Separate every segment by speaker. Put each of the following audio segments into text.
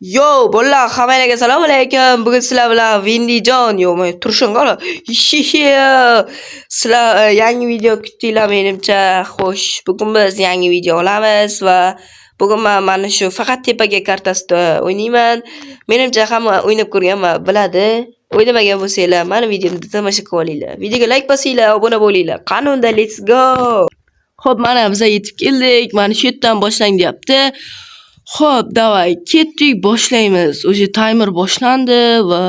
Speaker 1: Yo, bolalar, hammalarga assalomu alaykum. Bugun sizlar bilan Vindijon, yo'q, turishim qara. Sizlar yangi video kutdinglar menimcha. Xo'sh, bugun biz yangi video olamiz va bugun men mana shu faqat tepaga kartasida o'ynayman. Menimcha hamma o'ynab ko'rgan va biladi. O'ynamagan bo'lsanglar, mana videomni tomosha qilib olinglar. Videoga like bosinglar, obuna bo'linglar. Qanunda let's go. Xo'p, mana biz yetib keldik. Mana shu yerdan boshlang deyapti. Xo'p, davay, ketdik, boshlaymiz. O'sha timer boshlandi va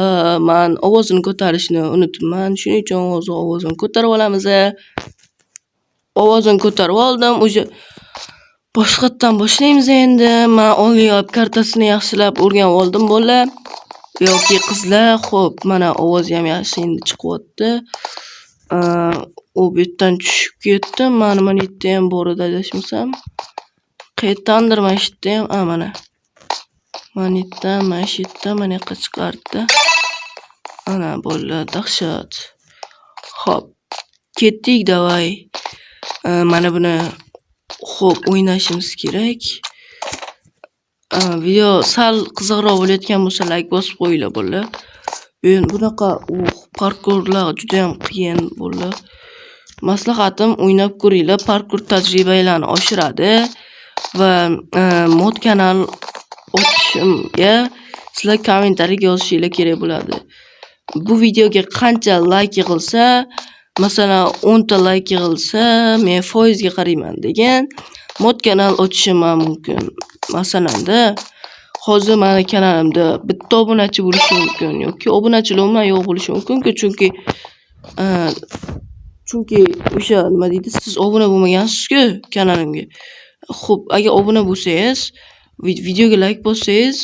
Speaker 1: men ovozini ko'tarishni unutibman. Shuning uchun ovozini ko'tarib olamiz. Ovozini ko'tarib oldim. O'sha boshqatdan boshlaymiz endi. Men Oliyop kartasini yaxshilab o'rganib oldim bolalar. Yoki qizlar. Xo'p, mana ovoz ham yaxshi endi chiqyapti. U bu yerdan tushib ketdi. Mana yerda ham bor edi adashmasam. Qayerdandir mana shu yerda ham, mana. Mana shu yerda mana yoqqa chiqardi. Ana bolalar dahshat. Xo'p, ketdik davay. Mana buni xo'p o'ynashimiz kerak. Video sal qiziqroq bo'layotgan bo'lsa like bosib qo'yinglar bolalar. Bunaqa parkurlar juda ham qiyin bolalar. Maslahatim o'ynab ko'ringlar, parkur tajribalarni oshiradi va mod kanal ochishimga sizlar kommentariy yozishinglar kerak bo'ladi. Bu videoga qancha like yig'ilsa, masalan 10 ta like yig'ilsa, men foizga qarayman degan mod kanal ochishim mumkin. Masalanda hozir meni kanalimda bitta obunachi bo'lishi mumkin yoki obunachilar umuman yo'q bo'lishi mumkin, chunki o'sha nima deydi, siz obuna bo'lmagansiz-ku kanalimga. Xo'p, agar obuna bo'lsangiz, videoga like bossangiz,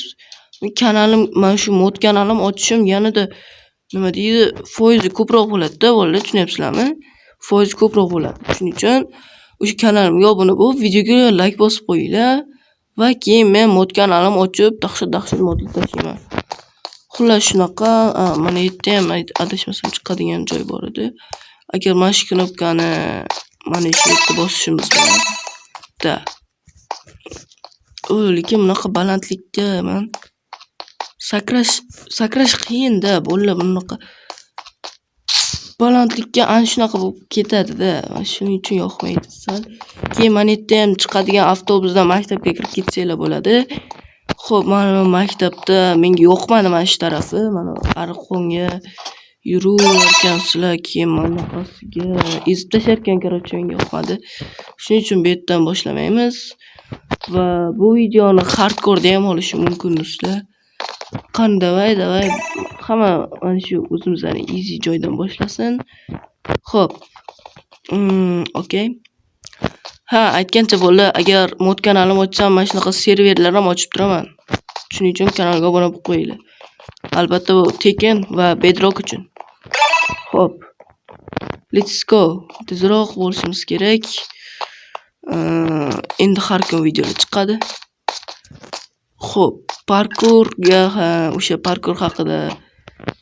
Speaker 1: kanalim, mana shu mod kanalim ochishim yanada nima deydi, foizi ko'proq bo'ladi-da, bolalar, tushunyapsizlarmi? Foizi ko'proq bo'ladi. Shuning uchun o'sha kanalimga obuna bo'lib, videoga like bosib qo'yinglar va keyin men mod kanalim ochib, dahshat modlar tashlayman. Xullas shunaqa, mana yerda ham adashmasam chiqadigan joy bor edi. Agar mana shu knopkani mana shu yerda bosishimiz bilan lekin bunaqa balandlikda men sakrash qiyin-da, bolalar, bunaqa balandlikka ana shunaqa bo'lib ketadi-da. Shuning uchun yoqmaydi sal. Keyin mana yerda ham chiqadigan avtobusdan maktabga kirib ketsanglar bo'ladi. Xo'p, mana maktabda menga yoqmadi mana shu tarafi. Mana ariqxonga yuraverkansizlar, keyin mana bunaqasiga ezib tasharkan, короче, menga yoqmadi. Shuning uchun bu yerdan boshlamaymiz. Va bu videoni hardcore ham olishi mumkin sizlar. Davay, hamma mana shu o'zimizning easy joydan boshlasin. Xo'p. Okay. Aytgancha bolalar, agar mod kanalim ochsam, mana shunaqa serverlar ham ochib turaman. Shuning uchun kanalga obuna bo'lib qo'yinglar. Albatta bu Tekken va Bedrock uchun. Xo'p. Let's go. Tezroq bo'lishimiz kerak. Endi har kun videolar chiqadi. Xo'p, parkurga, o'sha parkur haqida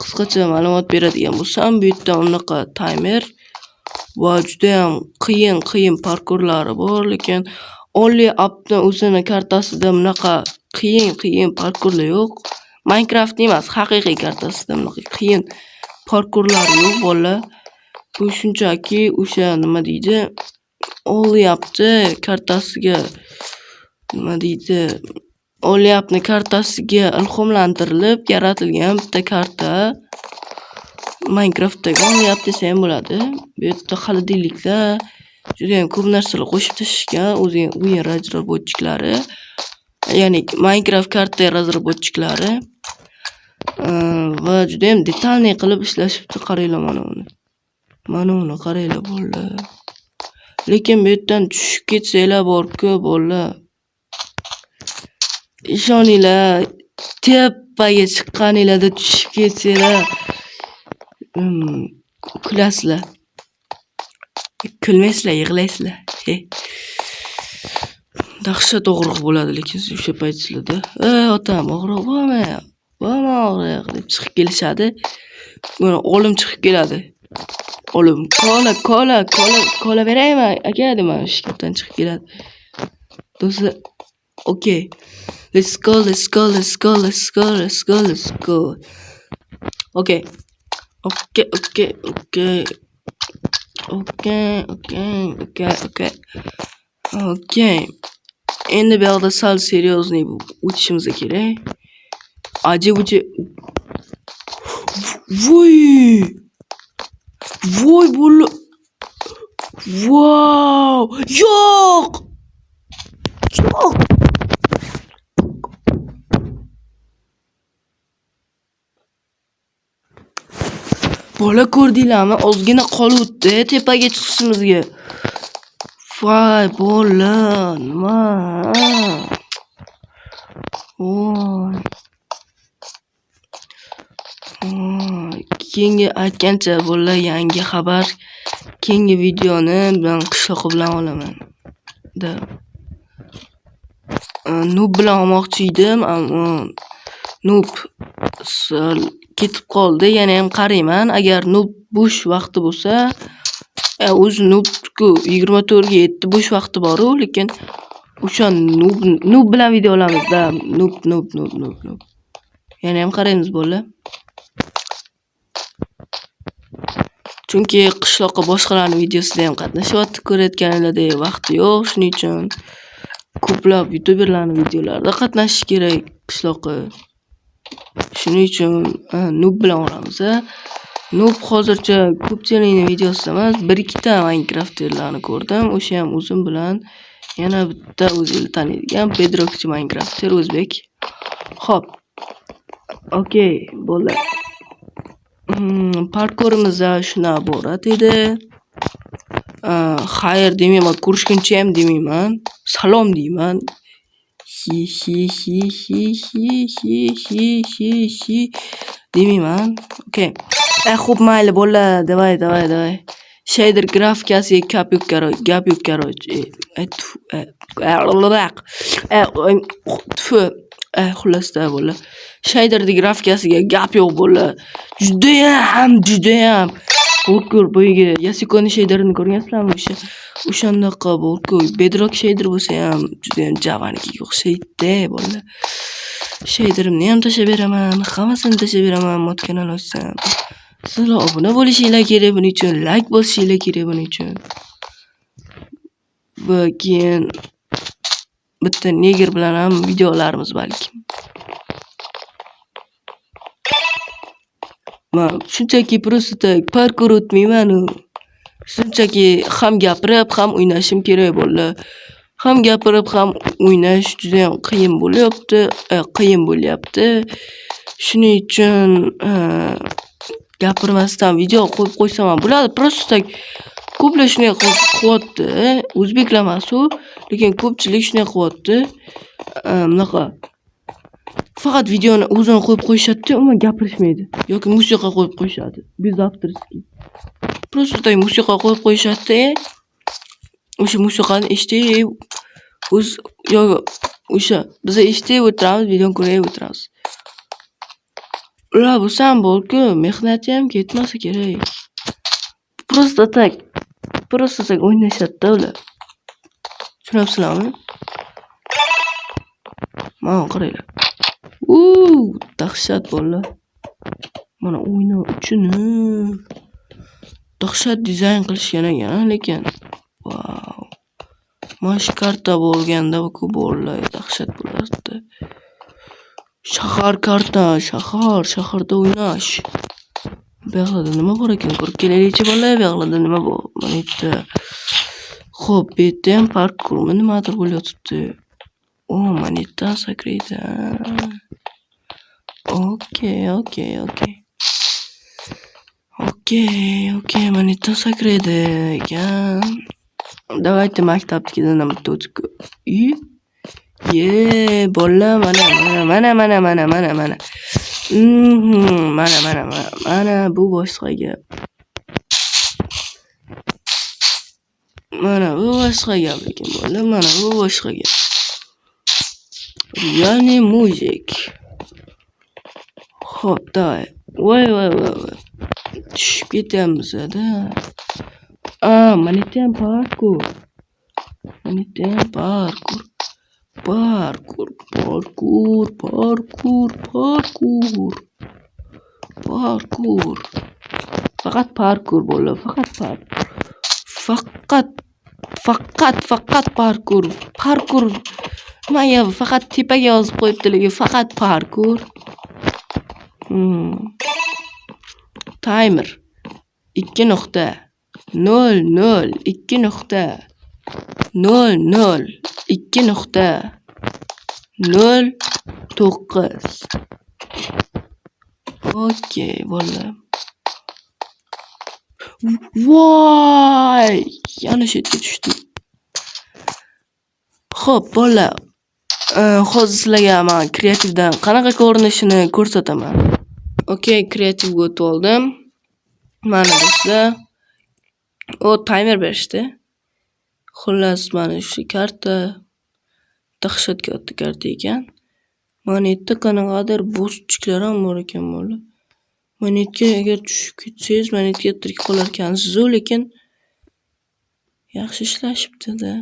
Speaker 1: qisqacha ma'lumot beradigan bo'lsam, bu yerda unaqa timer va juda ham qiyin parkurlari bor, lekin Only appni o'zini kartasida bunaqa qiyin parkurlar yo'q. Minecraft emas, haqiqiy kartasida bunaqa qiyin parkurlar yo'q bolalar. Bu shunchaki o'sha nima deydi, Only appni kartasiga nima deydi, Only appni kartasiga ilhomlantirilib yaratilgan bitta karta. Minecraftdagi Only app desa ham bo'ladi. Bu yerda xolodilniklar, juda ham ko'p narsalar qo'shib tashishgan, o'yin razработчиклari, ya'ni Minecraft karta razработчиклari va juda ham detalniy qilib ishlashibdi. Qaranglar mana uni. Mana uni qaranglar bolalar. Lekin bu yerdan tushib ketsanglar bor-ku bolalar. Ishoninglar, tepaga chiqqaninglarda tushib ketsanglar, kulasizlar. Kulmaysizlar, yig'laysizlar. Dahshat og'riq bo'ladi, lekin siz o'sha paytlarda, otam, og'riq bo'lma og'riq deb chiqib kelishadi. Mana olim chiqib keladi. Olim, kola beraymi? Aka, dema, shikafdan chiqib keladi. Do'stlar, okey. Let's go, let's go, let's go, let's go, let's go, let's go. Okay. Okay, okay, okay. Okay, okay, okay, okay. Okay. Endi bu yoqda sal seriozniy o'tishimiz kerak. Aji-buji. Voy! Voy bola. Wow! Yo'q! Yo'q! Bola ko'rdinglarmi? Ozgina qolibdi tepaga chiqishimizga. Voy bola, nima? Voy. Keyingi aytgancha bola yangi xabar, keyingi videoni men qishloqi bilan olaman. Noob bilan olmoqchi edim, ammo Noob ketib qoldi. Yana ham qarayman. Agar Noob bo'sh vaqti bo'lsa, o'zi Noobku 24 ga yetdi bo'sh vaqti bor-ku, lekin o'sha Noob bilan video olamiz-da. Noob. Yana ham qaraymiz bola. Chunki qishloqqa boshqalarning videosida ham qatnashyapti, ko'rayotganinglardek vaqti yo'q, shuning uchun ko'plab youtuberlarning videolarida qatnashish kerak qishloqqa. Shuning uchun Noob bilan olamiz. Noob hozircha ko'pchilikning videosida emas, 1-2 ta Minecrafterlarni ko'rdim. O'sha ham o'zim bilan yana bitta o'zingiz taniydigan Bedrockchi Minecrafter o'zbek. Xo'p. Okay, bo'ldi. Parkurimizda shuna iborat edi. Xayr demayman, ko'rishguncha ham demayman. Salom deyman. Hi demayman. Okay. Xo'p, mayli bo'la. Davay. Shader grafikasiga gap yo'q, короче. Xullasda bo'la. Shaderning grafikasiga gap yo'q bo'la. Judayam. Bo'lkur bo'yiga Yasikoni shaderini ko'rgansizlarmi? O'shandaqa bo'lku. Bedrock shader bo'lsa ham judayam Javanikiga o'xshaydi bo'la. Shaderimni ham tashlab beraman, hammasini tashlab beraman mod kanal ochsam. Sizlar obuna bo'lishinglar kerak buning uchun, like bosishinglar kerak buning uchun. Va keyin bitta neger bilan ham videolarimiz balki. Men shunchaki просто parkour o'tmayman. Shunchaki ham gapirib, ham o'ynashim kerak bo'ldi. Ham gapirib, ham o'ynash juda ham qiyin bo'lyapti. Shuning uchun gapirmasdan video qo'yib qo'ysam ham bo'ladi. Просто ko'plar shunday qilyapti. O'zbeklar emas-ku, lekin ko'pchilik shunday qilyapti. Bunaqa faqat videoni o'zini qo'yib qo'yishadi, umuman gapirishmaydi. Yoki musiqa qo'yib qo'yishadi. Без авторский. Просто musiqa qo'yib qo'yishadi. O'sha musiqani eshitib, o'sha biz eshitib o'tiramiz, videoni ko'rib o'tiramiz. Ular bo'lsa ham bo'lku, mehnati ham ketmasa kerak. Просто так o'ynashadi-da ular. Tushunasizlarmi? Mana qaranglar. Dahshat bolalar. Mana o'yna uchun dahshat dizayn qilishgan ekan, lekin wow. Mana karta bo'lganda bu bolalar dahshat bo'lardi. Shahar karta, shaharda o'ynash. Bu yoqda nima bor ekan? Ko'rib kelaylikchi bolalar, bu yoqda nima bor? Mana bitta. Xo'p, bu yerda ham parkurmi nimadir bo'lyapti. Mana bitta sakraydi. Okey, mana bitta sakraydi ekan. Давайте maktabnikidan bitta o'tib. Bolalar mana. Mana bu boshqa gap. Mana bu boshqa gap lekin bolalar, mana bu boshqa gap. Реальный мужик. Xo'p, davay. Voy. Tushib ketamiz-da. Mana bitta ham parkur. Parkur. Faqat parkur bo'ldi. Faqat parkur. Nimaga faqat tepaga yozib qo'yibdi, lekin faqat parkur. Timer 2.0.2.0.09. Okey, bo'ldi. Voy! Yana shetga tushdim. Xo'p, bolalar. Hozir sizlarga men kreativdan qanaqa ko'rinishini ko'rsataman. Okey, kreativga o'tib oldim. Mana do'stlar. O timer berishdi. Xullas, mana shu karta dahshatga katta karta ekan. Monetda qanaqadir bo'schiqlar ham bor ekan bola. Monetga agar tushib ketsangiz, monetga tirik qolar ekansiz, lekin yaxshi ishlashibdi-da.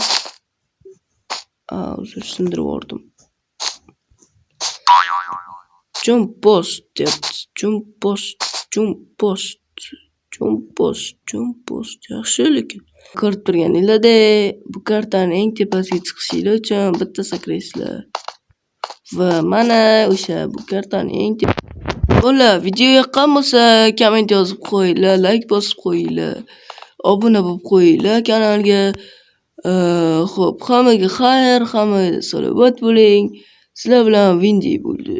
Speaker 1: Uzr, sindirib yubordim. Jump post deyapti. Jump post. Yaxshi, lekin ko'rib turganinglardek, bu kartani eng tepasiga chiqishingiz uchun bitta sakraysizlar. Va mana o'sha bu kartani eng Bola, video yoqqan bo'lsa, komment yozib qo'yinglar, like bosib qo'yinglar, obuna bo'lib qo'yinglar kanalga. Xo'p, hammaga xayr, hamma salomat bo'ling. Sizlar bilan Windy bo'ldi.